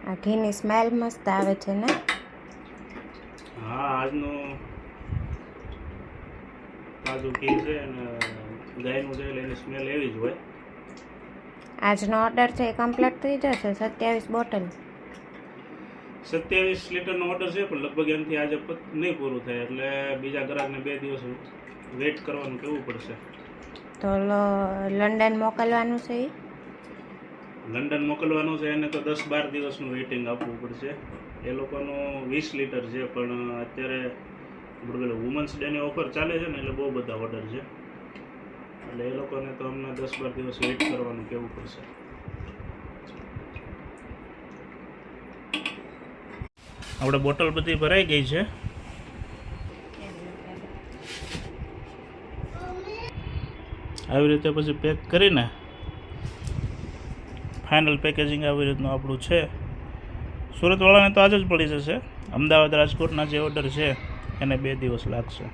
આ ઘીની સ્મેલ મસ્ત આવે છે ને? હા, આજનું તાજું ઘી છે અને ગાયનું છે એટલે એની સ્મેલ એવી જ હોય. આજનો ઓર્ડર છે એ કમ્પ્લીટ થઈ જશે. 27 બોટલ. 27 લીટરનો ઓર્ડર છે, પણ લગભગ એમથી આજે નહીં પૂરું થાય, એટલે બીજા ગ્રાહકને 2 દિવસ વેઇટ કરવાનું કહેવું પડશે. તો લંડન મોકલવાનું છે એ? લંડન મોકલવાનું છે એને તો 10-12 દિવસનું વેઇટિંગ આપવું પડશે. એ લોકોનું 20 લીટર છે, પણ અત્યારે વુમન્સ ડેની ઓફર ચાલે છે ને, એટલે બહુ બધા ઓર્ડર છે, એટલે એ લોકોને તો અમને 10-12 દિવસ વેઇટ કરવાનું કહેવું પડશે. આપણે બોટલ બધી ભરાઈ ગઈ છે. આવી રીતે પછી પેક કરીને ફાઇનલ પેકેજિંગ આવી રીતનું આપણું છે. સુરતવાળાને તો આજે જ પડી જશે. અમદાવાદ રાજકોટના જે ઓર્ડર છે એને 2 દિવસ લાગશે.